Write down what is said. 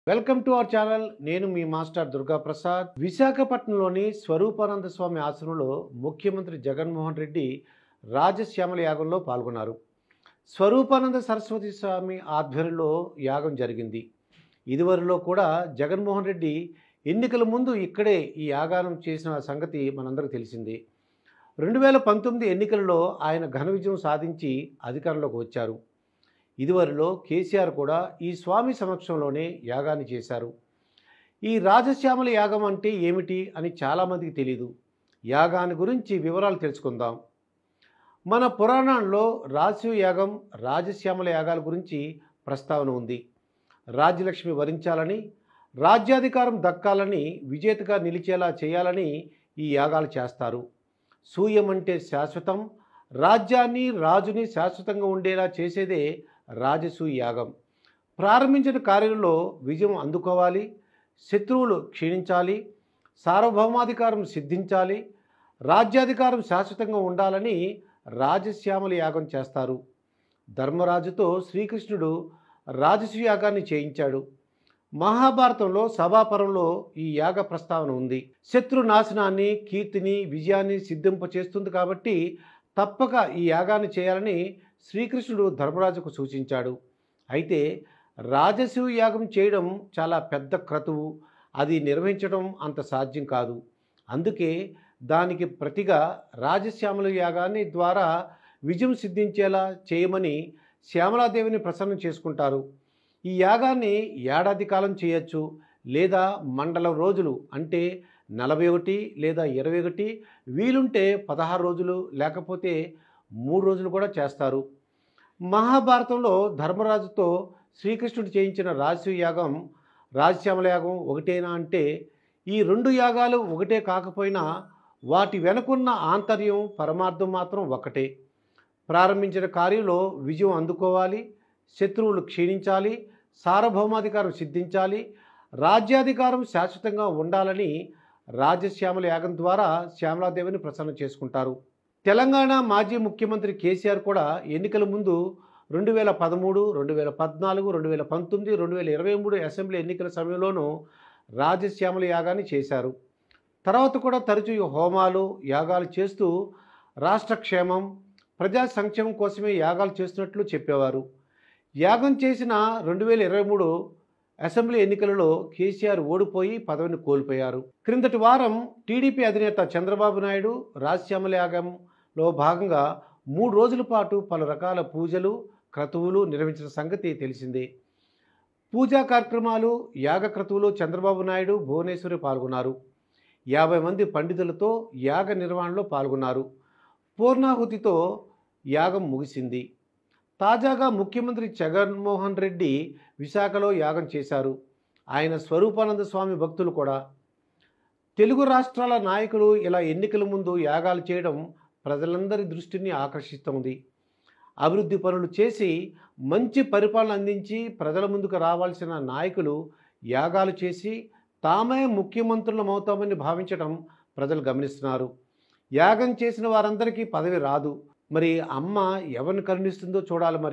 Welcome to our channel. నేను మీ master Durga Prasad. విశాఖపట్నంలోని స్వరూపానంద స్వామి ఆశ్రమంలో ముఖ్యమంత్రి జగన్మోహన్ రెడ్డి రాజశ్యామల యాగంలో పాల్గొన్నారు. స్వరూపానంద సరస్వతి స్వామి ఆధ్వర్యంలో యాగం జరిగింది. ఇదివరలో కూడా జగన్మోహన్ రెడ్డి ఎన్నికల ముందు ఇక్కడే ఈ యాగానం చేసిన సంగతి మనందరికీ తెలిసిందే. 2019 ఎన్నికలలో ఆయన ఘన విజయం సాధించి అధికారంలోకి వచ్చారు. ఇదివరలో కేసీఆర్ కూడా ఈ స్వామి సమక్షంలోనే యాగాన్ని చేశారు. ఈ రాజశ్యామల యాగం అంటే ఏమిటి అని చాలామందికి తెలీదు. యాగాన్ని గురించి వివరాలు తెలుసుకుందాం. మన పురాణాల్లో రాజసూయ యాగం, రాజశ్యామల యాగాల గురించి ప్రస్తావన ఉంది. రాజ్యలక్ష్మి వరించాలని, రాజ్యాధికారం దక్కాలని, విజేతగా నిలిచేలా చేయాలని ఈ యాగాలు చేస్తారు. సూయం అంటే శాశ్వతం, రాజ్యాన్ని రాజుని శాశ్వతంగా ఉండేలా చేసేదే రాజసూయ యాగం. ప్రారంభించిన కార్యంలో విజయం అందుకోవాలి, శత్రువులు క్షీణించాలి, సార్వభౌమాధికారం సిద్ధించాలి, రాజ్యాధికారం శాశ్వతంగా ఉండాలని రాజశ్యామల యాగం చేస్తారు. ధర్మరాజుతో శ్రీకృష్ణుడు రాజసూయ యాగాన్ని చేయించాడు. మహాభారతంలో సభాపర్వంలో ఈ యాగ ప్రస్తావన ఉంది. శత్రు నాశనాన్ని, కీర్తిని, విజయాన్ని సిద్ధింపచేస్తుంది కాబట్టి తప్పక ఈ యాగాన్ని చేయాలని శ్రీకృష్ణుడు ధర్మరాజుకు సూచించాడు. అయితే రాజసూయ యాగం చేయడం చాలా పెద్ద క్రతువు. అది నిర్వహించడం అంత సాధ్యం కాదు. అందుకే దానికి ప్రతిగా రాజశ్యామల యాగాన్ని ద్వారా విజయం సిద్ధించేలా చేయమని శ్యామలాదేవిని ప్రసన్నం చేసుకుంటారు. ఈ యాగాన్ని ఏడాది కాలం చేయొచ్చు, లేదా మండలం రోజులు అంటే 41 లేదా 21, వీలుంటే 16 రోజులు, లేకపోతే 3 రోజులు కూడా చేస్తారు. మహాభారతంలో ధర్మరాజుతో శ్రీకృష్ణుడు చేయించిన రాజసూయ యాగం, రాజశ్యామల యాగం ఒకటేనా అంటే ఈ రెండు యాగాలు ఒకటే కాకపోయినా వాటి వెనుకున్న ఆంతర్యం, పరమార్థం మాత్రం ఒకటే. ప్రారంభించిన కార్యంలో విజయం అందుకోవాలి, శత్రువులు క్షీణించాలి, సార్వభౌమాధికారం సిద్ధించాలి, రాజ్యాధికారం శాశ్వతంగా ఉండాలని రాజశ్యామల యాగం ద్వారా శ్యామలాదేవిని ప్రసన్నం చేసుకుంటారు. తెలంగాణ మాజీ ముఖ్యమంత్రి కేసీఆర్ కూడా ఎన్నికల ముందు 2013, 2014, 2019, 2023 అసెంబ్లీ ఎన్నికల సమయంలోనూ రాజశ్యామల యాగాన్ని చేశారు. తర్వాత కూడా తరచూ హోమాలు, యాగాలు చేస్తూ రాష్ట్ర క్షేమం, ప్రజా సంక్షేమం కోసమే యాగాలు చేస్తున్నట్లు చెప్పేవారు. యాగం చేసిన 2023 అసెంబ్లీ ఎన్నికలలో కేసీఆర్ ఓడిపోయి పదవిని కోల్పోయారు. క్రిందటి వారం టీడీపీ అధినేత చంద్రబాబు నాయుడు రాజశ్యామల యాగంలో భాగంగా 3 రోజుల పాటు పలు రకాల పూజలు, క్రతువులు నిర్వహించిన సంగతి తెలిసిందే. పూజా కార్యక్రమాలు, యాగ క్రతువులు చంద్రబాబు నాయుడు, భువనేశ్వరి పాల్గొన్నారు. 50 మంది పండితులతో యాగ నిర్వహణలో పాల్గొన్నారు. పూర్ణాహుతితో యాగం ముగిసింది. తాజాగా ముఖ్యమంత్రి జగన్మోహన్ రెడ్డి విశాఖలో యాగం చేశారు. ఆయన స్వరూపానంద స్వామి భక్తులు కూడా. తెలుగు రాష్ట్రాల నాయకులు ఇలా ఎన్నికల ముందు యాగాలు చేయడం ప్రజలందరి దృష్టిని ఆకర్షిస్తోంది. అభివృద్ధి పనులు చేసి మంచి పరిపాలన అందించి ప్రజల ముందుకు రావాల్సిన నాయకులు యాగాలు చేసి తామే ముఖ్యమంత్రులమవుతామని భావించడం ప్రజలు గమనిస్తున్నారు. యాగం చేసిన వారందరికీ పదవి రాదు. మరి అమ్మ ఎవరిని కరుణిస్తుందో చూడాలి మరి.